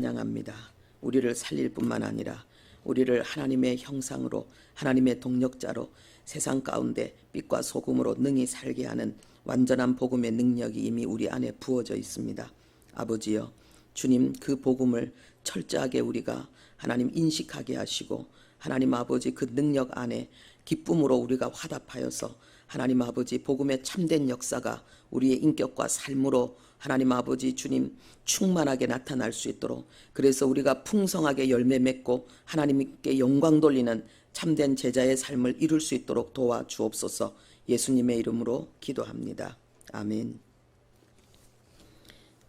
찬양합니다. 우리를 살릴 뿐만 아니라 우리를 하나님의 형상으로 하나님의 동력자로 세상 가운데 빛과 소금으로 능히 살게 하는 완전한 복음의 능력이 이미 우리 안에 부어져 있습니다. 아버지여, 주님 그 복음을 철저하게 우리가 하나님 인식하게 하시고 하나님 아버지 그 능력 안에 기쁨으로 우리가 화답하여서 하나님 아버지 복음의 참된 역사가 우리의 인격과 삶으로 하나님 아버지 주님 충만하게 나타날 수 있도록, 그래서 우리가 풍성하게 열매 맺고 하나님께 영광 돌리는 참된 제자의 삶을 이룰 수 있도록 도와주옵소서. 예수님의 이름으로 기도합니다. 아멘.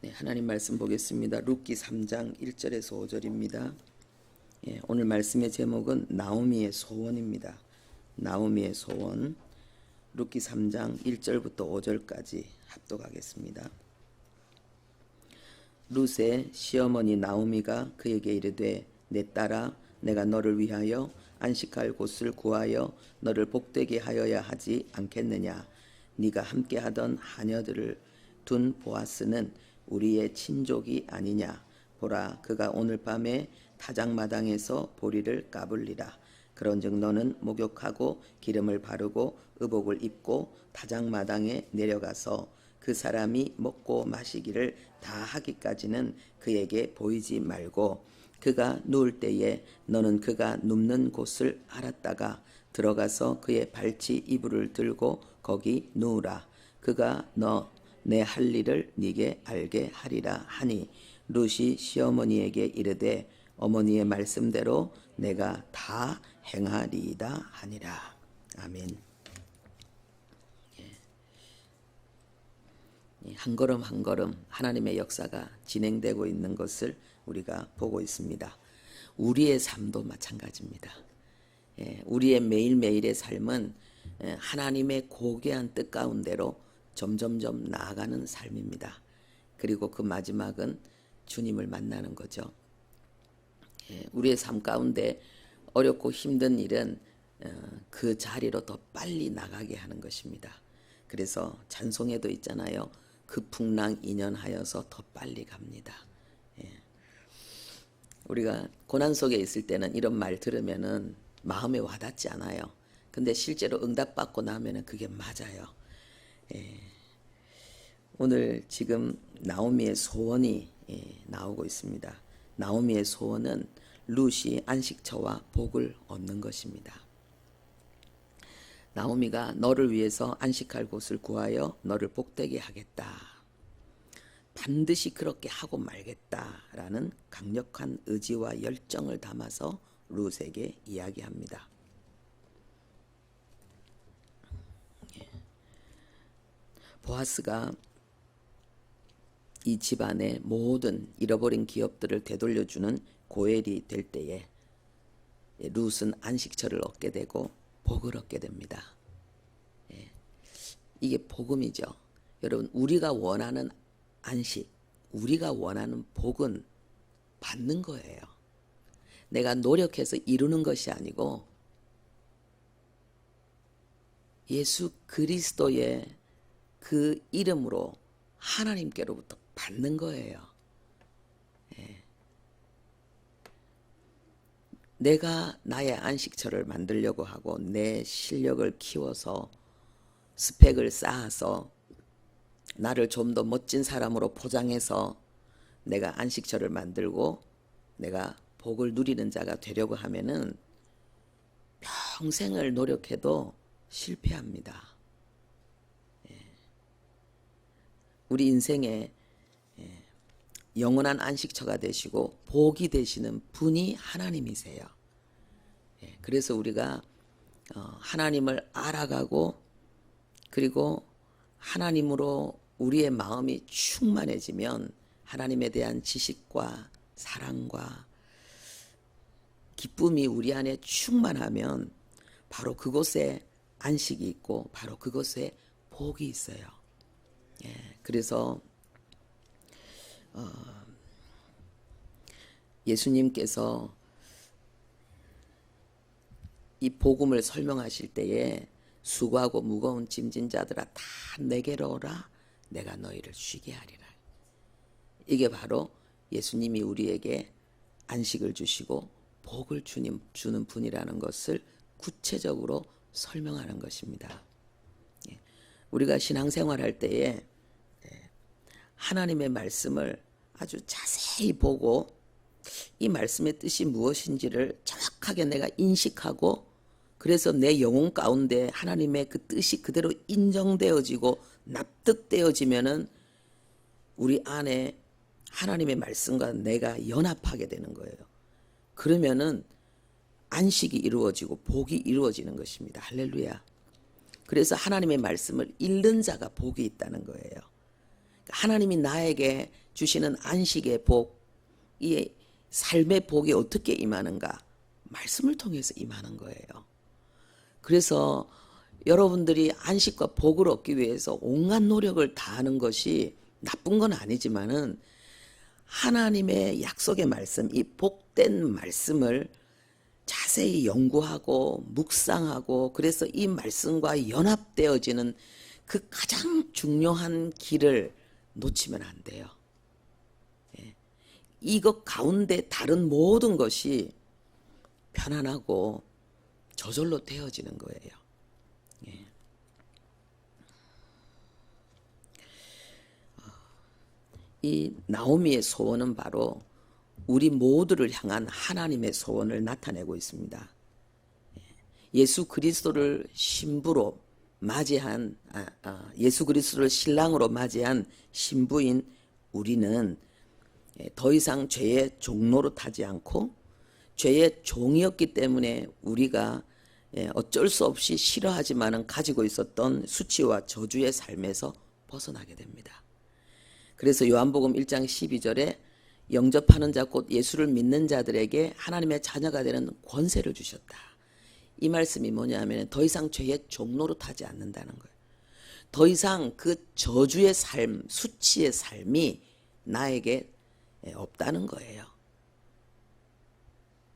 네, 하나님 말씀 보겠습니다. 룻기 3장 1절에서 5절입니다. 오늘 말씀의 제목은 나오미의 소원입니다. 나오미의 소원. 룻기 3장 1절부터 5절까지 합독하겠습니다. 룻의 시어머니 나오미가 그에게 이르되, 내 딸아, 내가 너를 위하여 안식할 곳을 구하여 너를 복되게 하여야 하지 않겠느냐. 네가 함께하던 하녀들을 둔 보아스는 우리의 친족이 아니냐. 보라, 그가 오늘 밤에 타작마당에서 보리를 까불리라. 그런즉 너는 목욕하고 기름을 바르고 의복을 입고 타작마당에 내려가서 그 사람이 먹고 마시기를 다 하기까지는 그에게 보이지 말고, 그가 누울 때에 너는 그가 눕는 곳을 알았다가 들어가서 그의 발치 이불을 들고 거기 누우라. 그가 너 내 할 일을 네게 알게 하리라 하니, 룻이 시어머니에게 이르되, 어머니의 말씀대로 내가 다 행하리이다 하니라. 아멘. 한 걸음 한 걸음 하나님의 역사가 진행되고 있는 것을 우리가 보고 있습니다. 우리의 삶도 마찬가지입니다. 우리의 매일매일의 삶은 하나님의 고귀한 뜻 가운데로 점점점 나아가는 삶입니다. 그리고 그 마지막은 주님을 만나는 거죠. 우리의 삶 가운데 어렵고 힘든 일은 그 자리로 더 빨리 나가게 하는 것입니다. 그래서 찬송에도 있잖아요. 그 풍랑 인연하여서 더 빨리 갑니다. 우리가 고난 속에 있을 때는 이런 말 들으면은 마음에 와닿지 않아요. 근데 실제로 응답받고 나면은 그게 맞아요. 오늘 지금 나오미의 소원이 나오고 있습니다. 나오미의 소원은 룻이 안식처와 복을 얻는 것입니다. 나오미가 너를 위해서 안식할 곳을 구하여 너를 복되게 하겠다. 반드시 그렇게 하고 말겠다라는 강력한 의지와 열정을 담아서 룻에게 이야기합니다. 보아스가 이 집안의 모든 잃어버린 기업들을 되돌려주는 고엘이 될 때에 룻은 안식처를 얻게 되고 복을 얻게 됩니다. 이게 복음이죠. 여러분, 우리가 원하는 안식, 우리가 원하는 복은 받는 거예요. 내가 노력해서 이루는 것이 아니고 예수 그리스도의 그 이름으로 하나님께로부터 받는 거예요. 내가 나의 안식처를 만들려고 하고 내 실력을 키워서 스펙을 쌓아서 나를 좀 더 멋진 사람으로 포장해서 내가 안식처를 만들고 내가 복을 누리는 자가 되려고 하면은 평생을 노력해도 실패합니다. 우리 인생에 영원한 안식처가 되시고 복이 되시는 분이 하나님이세요. 그래서 우리가 하나님을 알아가고 그리고 하나님으로 우리의 마음이 충만해지면 하나님에 대한 지식과 사랑과 기쁨이 우리 안에 충만하면 바로 그곳에 안식이 있고 바로 그곳에 복이 있어요. 그래서 예수님께서 이 복음을 설명하실 때에 수고하고 무거운 짐진 자들아 다 내게로 오라, 내가 너희를 쉬게 하리라. 이게 바로 예수님이 우리에게 안식을 주시고 복을 주는 분이라는 것을 구체적으로 설명하는 것입니다. 우리가 신앙생활할 때에 하나님의 말씀을 아주 자세히 보고 이 말씀의 뜻이 무엇인지를 정확하게 내가 인식하고, 그래서 내 영혼 가운데 하나님의 그 뜻이 그대로 인정되어지고 납득되어지면은 우리 안에 하나님의 말씀과 내가 연합하게 되는 거예요. 그러면은 안식이 이루어지고 복이 이루어지는 것입니다. 할렐루야. 그래서 하나님의 말씀을 읽는 자가 복이 있다는 거예요. 하나님이 나에게 주시는 안식의 복, 이 삶의 복이 어떻게 임하는가? 말씀을 통해서 임하는 거예요. 그래서 여러분들이 안식과 복을 얻기 위해서 온갖 노력을 다하는 것이 나쁜 건 아니지만은 하나님의 약속의 말씀, 이 복된 말씀을 자세히 연구하고 묵상하고, 그래서 이 말씀과 연합되어지는 그 가장 중요한 길을 놓치면 안 돼요. 이것 가운데 다른 모든 것이 편안하고 저절로 되어지는 거예요. 이 나오미의 소원은 바로 우리 모두를 향한 하나님의 소원을 나타내고 있습니다. 예수 그리스도를 신부로 맞이한 예수 그리스도를 신랑으로 맞이한 신부인 우리는 더 이상 죄의 종로로 타지 않고, 죄의 종이었기 때문에 우리가 어쩔 수 없이 싫어하지만은 가지고 있었던 수치와 저주의 삶에서 벗어나게 됩니다. 그래서 요한복음 1장 12절에 영접하는 자 곧 예수를 믿는 자들에게 하나님의 자녀가 되는 권세를 주셨다. 이 말씀이 뭐냐면 더 이상 죄의 종로로 타지 않는다는 거예요. 더 이상 그 저주의 삶, 수치의 삶이 나에게 없다는 거예요.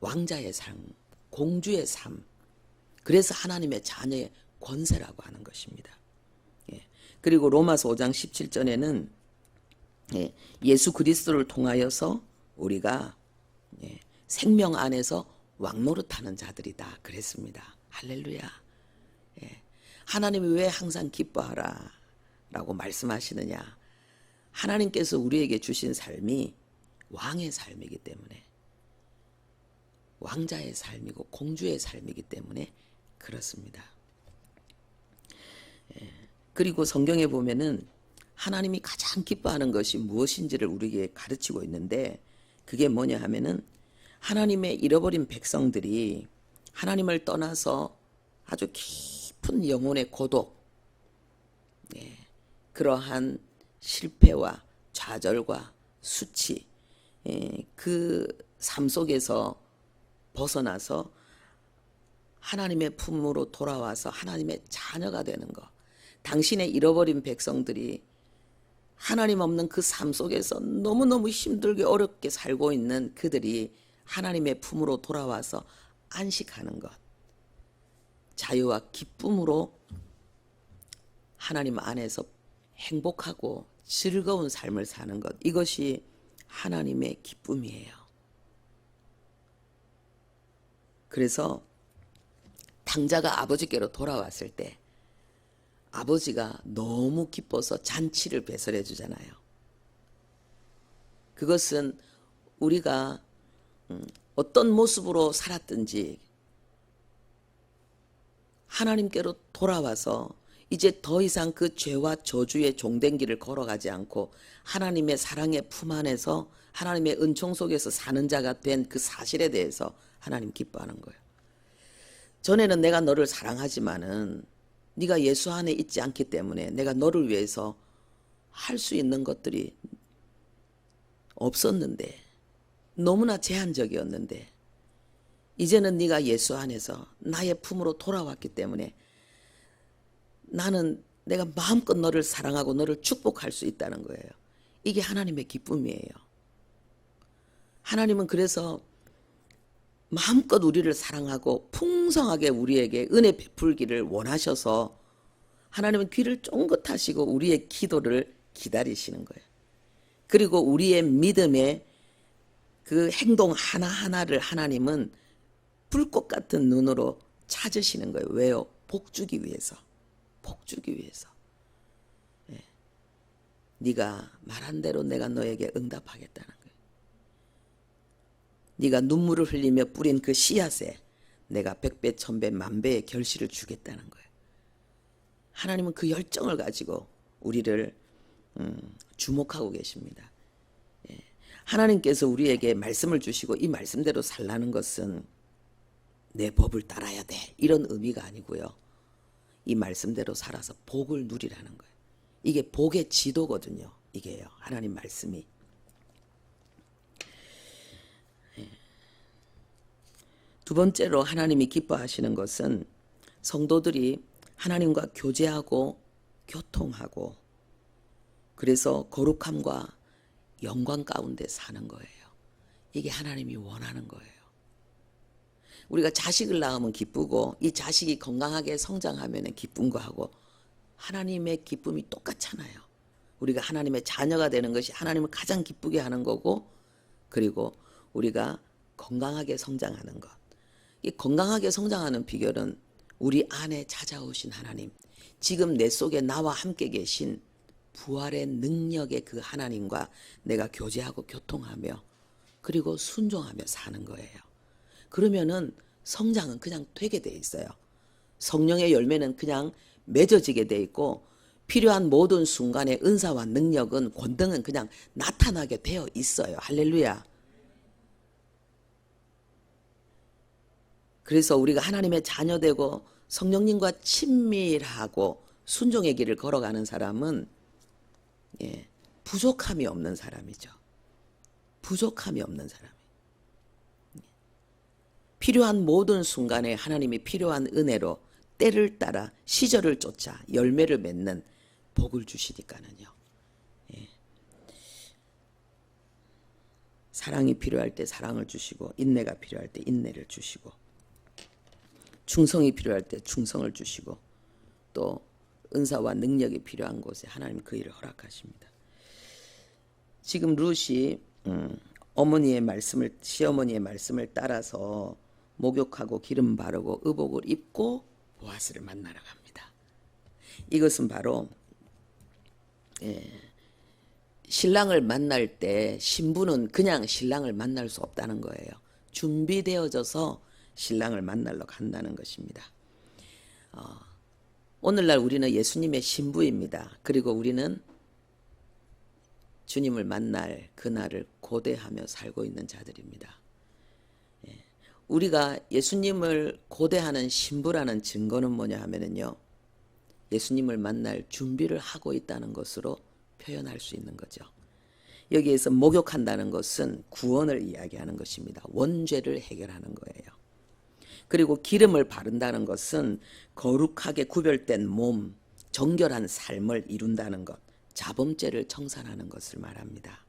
왕자의 삶, 공주의 삶, 그래서 하나님의 자녀의 권세라고 하는 것입니다. 그리고 로마서 5장 17절에는 예수 그리스도를 통하여서 우리가 생명 안에서 왕노릇하는 자들이다 그랬습니다. 할렐루야. 하나님이 왜 항상 기뻐하라 라고 말씀하시느냐? 하나님께서 우리에게 주신 삶이 왕의 삶이기 때문에, 왕자의 삶이고 공주의 삶이기 때문에 그렇습니다. 그리고 성경에 보면은 하나님이 가장 기뻐하는 것이 무엇인지를 우리에게 가르치고 있는데, 그게 뭐냐 하면은 하나님의 잃어버린 백성들이 하나님을 떠나서 아주 깊은 영혼의 고독, 그러한 실패와 좌절과 수치, 그 삶 속에서 벗어나서 하나님의 품으로 돌아와서 하나님의 자녀가 되는 것. 당신의 잃어버린 백성들이 하나님 없는 그 삶 속에서 너무너무 힘들게 어렵게 살고 있는 그들이 하나님의 품으로 돌아와서 안식하는 것, 자유와 기쁨으로 하나님 안에서 행복하고 즐거운 삶을 사는 것, 이것이 하나님의 기쁨이에요. 그래서 탕자가 아버지께로 돌아왔을 때 아버지가 너무 기뻐서 잔치를 배설해 주잖아요. 그것은 우리가 어떤 모습으로 살았든지 하나님께로 돌아와서 이제 더 이상 그 죄와 저주의 종된 길을 걸어가지 않고 하나님의 사랑의 품 안에서 하나님의 은총 속에서 사는 자가 된 그 사실에 대해서 하나님 기뻐하는 거예요. 전에는 내가 너를 사랑하지만은 네가 예수 안에 있지 않기 때문에 내가 너를 위해서 할 수 있는 것들이 없었는데, 너무나 제한적이었는데, 이제는 네가 예수 안에서 나의 품으로 돌아왔기 때문에 나는 내가 마음껏 너를 사랑하고 너를 축복할 수 있다는 거예요. 이게 하나님의 기쁨이에요. 하나님은 그래서 마음껏 우리를 사랑하고 풍성하게 우리에게 은혜 베풀기를 원하셔서 하나님은 귀를 쫑긋하시고 우리의 기도를 기다리시는 거예요. 그리고 우리의 믿음에 그 행동 하나하나를 하나님은 불꽃 같은 눈으로 찾으시는 거예요. 왜요? 복 주기 위해서. 복 주기 위해서. 예. 네가 말한 대로 내가 너에게 응답하겠다는 거예요. 네가 눈물을 흘리며 뿌린 그 씨앗에 내가 100배, 1000배, 만배의 결실을 주겠다는 거예요. 하나님은 그 열정을 가지고 우리를 주목하고 계십니다. 예. 하나님께서 우리에게 말씀을 주시고 이 말씀대로 살라는 것은 내 법을 따라야 돼 이런 의미가 아니고요. 이 말씀대로 살아서 복을 누리라는 거예요. 이게 복의 지도거든요. 이게요. 하나님 말씀이. 두 번째로 하나님이 기뻐하시는 것은 성도들이 하나님과 교제하고 교통하고 그래서 거룩함과 영광 가운데 사는 거예요. 이게 하나님이 원하는 거예요. 우리가 자식을 낳으면 기쁘고 이 자식이 건강하게 성장하면 기쁜 거하고 하나님의 기쁨이 똑같잖아요. 우리가 하나님의 자녀가 되는 것이 하나님을 가장 기쁘게 하는 거고 그리고 우리가 건강하게 성장하는 것. 이 건강하게 성장하는 비결은 우리 안에 찾아오신 하나님, 지금 내 속에 나와 함께 계신 부활의 능력의 그 하나님과 내가 교제하고 교통하며 그리고 순종하며 사는 거예요. 그러면은 성장은 그냥 되게 돼 있어요. 성령의 열매는 그냥 맺어지게 돼 있고 필요한 모든 순간의 은사와 능력은 권능은 그냥 나타나게 되어 있어요. 할렐루야. 그래서 우리가 하나님의 자녀되고 성령님과 친밀하고 순종의 길을 걸어가는 사람은 부족함이 없는 사람이죠. 부족함이 없는 사람. 필요한 모든 순간에 하나님이 필요한 은혜로 때를 따라 시절을 쫓아 열매를 맺는 복을 주시니까는요. 사랑이 필요할 때 사랑을 주시고 인내가 필요할 때 인내를 주시고 충성이 필요할 때 충성을 주시고 또 은사와 능력이 필요한 곳에 하나님 그 일을 허락하십니다. 지금 룻이 어머니의 말씀을 시어머니의 말씀을 따라서 목욕하고 기름 바르고 의복을 입고 보아스를 만나러 갑니다. 이것은 바로 신랑을 만날 때 신부는 그냥 신랑을 만날 수 없다는 거예요. 준비되어져서 신랑을 만나러 간다는 것입니다. 오늘날 우리는 예수님의 신부입니다. 그리고 우리는 주님을 만날 그날을 고대하며 살고 있는 자들입니다. 우리가 예수님을 고대하는 신부라는 증거는 뭐냐 하면요. 예수님을 만날 준비를 하고 있다는 것으로 표현할 수 있는 거죠. 여기에서 목욕한다는 것은 구원을 이야기하는 것입니다. 원죄를 해결하는 거예요. 그리고 기름을 바른다는 것은 거룩하게 구별된 몸, 정결한 삶을 이룬다는 것, 자범죄를 청산하는 것을 말합니다.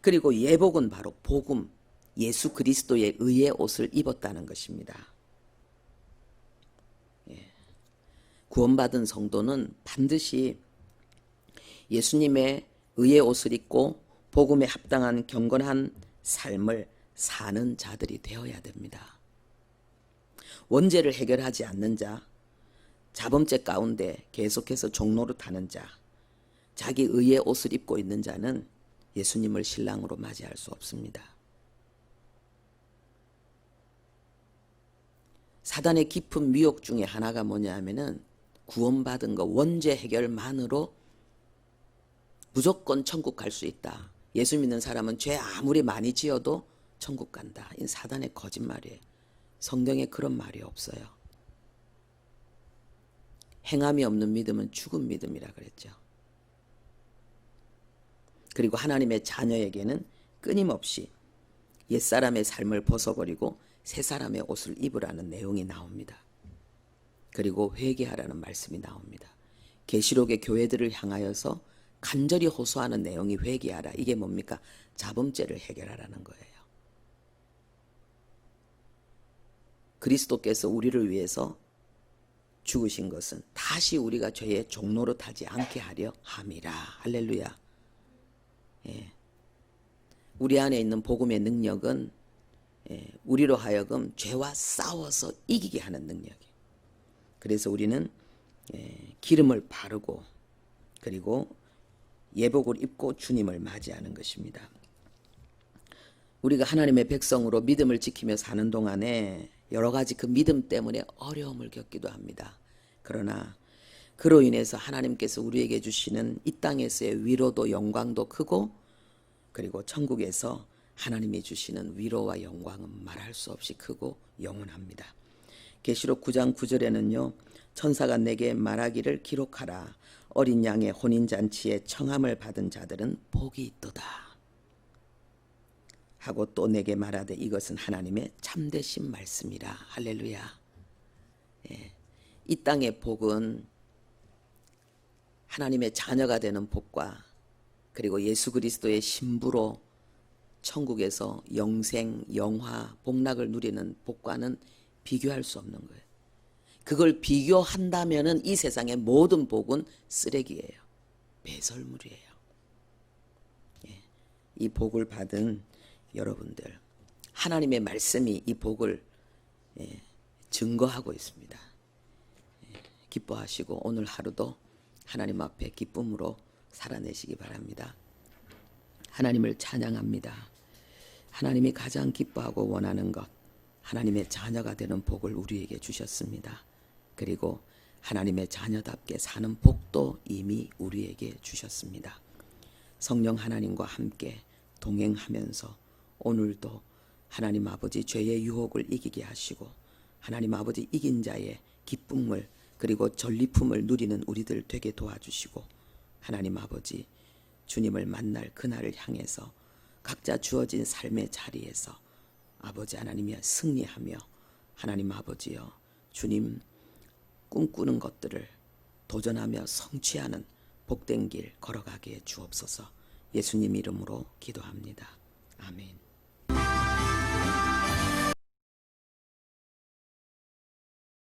그리고 예복은 바로 복음, 예수 그리스도의 의의 옷을 입었다는 것입니다. 구원받은 성도는 반드시 예수님의 의의 옷을 입고 복음에 합당한 경건한 삶을 사는 자들이 되어야 됩니다. 원죄를 해결하지 않는 자, 자범죄 가운데 계속해서 종노릇하는 자, 자기 의의 옷을 입고 있는 자는 예수님을 신랑으로 맞이할 수 없습니다. 사단의 깊은 미혹 중에 하나가 뭐냐 하면은 구원받은 거 원죄 해결만으로 무조건 천국 갈 수 있다. 예수 믿는 사람은 죄 아무리 많이 지어도 천국 간다. 이 사단의 거짓말이에요. 성경에 그런 말이 없어요. 행함이 없는 믿음은 죽은 믿음이라 그랬죠. 그리고 하나님의 자녀에게는 끊임없이 옛사람의 삶을 벗어버리고 새사람의 옷을 입으라는 내용이 나옵니다. 그리고 회개하라는 말씀이 나옵니다. 계시록의 교회들을 향하여서 간절히 호소하는 내용이 회개하라. 이게 뭡니까? 자범죄를 해결하라는 거예요. 그리스도께서 우리를 위해서 죽으신 것은 다시 우리가 죄의 종로로 타지 않게 하려 함이라. 할렐루야. 우리 안에 있는 복음의 능력은 우리로 하여금 죄와 싸워서 이기게 하는 능력이에요. 그래서 우리는 기름을 바르고 그리고 예복을 입고 주님을 맞이하는 것입니다. 우리가 하나님의 백성으로 믿음을 지키며 사는 동안에 여러 가지 그 믿음 때문에 어려움을 겪기도 합니다. 그러나 그로 인해서 하나님께서 우리에게 주시는 이 땅에서의 위로도 영광도 크고 그리고 천국에서 하나님이 주시는 위로와 영광은 말할 수 없이 크고 영원합니다. 계시록 9장 9절에는요. 천사가 내게 말하기를 기록하라. 어린 양의 혼인잔치에 청함을 받은 자들은 복이 있도다. 하고 또 내게 말하되 이것은 하나님의 참되신 말씀이라. 할렐루야. 이 땅의 복은 하나님의 자녀가 되는 복과 그리고 예수 그리스도의 신부로 천국에서 영생, 영화, 복락을 누리는 복과는 비교할 수 없는 거예요. 그걸 비교한다면은 이 세상의 모든 복은 쓰레기예요. 배설물이에요. 이 복을 받은 여러분들, 하나님의 말씀이 이 복을 증거하고 있습니다. 기뻐하시고 오늘 하루도 하나님 앞에 기쁨으로 살아내시기 바랍니다. 하나님을 찬양합니다. 하나님이 가장 기뻐하고 원하는 것, 하나님의 자녀가 되는 복을 우리에게 주셨습니다. 그리고 하나님의 자녀답게 사는 복도 이미 우리에게 주셨습니다. 성령 하나님과 함께 동행하면서 오늘도 하나님 아버지 죄의 유혹을 이기게 하시고 하나님 아버지 이긴 자의 기쁨을 그리고 전리품을 누리는 우리들 되게 도와주시고 하나님 아버지 주님을 만날 그날을 향해서 각자 주어진 삶의 자리에서 아버지 하나님이 승리하며 하나님 아버지여 주님 꿈꾸는 것들을 도전하며 성취하는 복된 길 걸어가게 주옵소서. 예수님 이름으로 기도합니다. 아멘.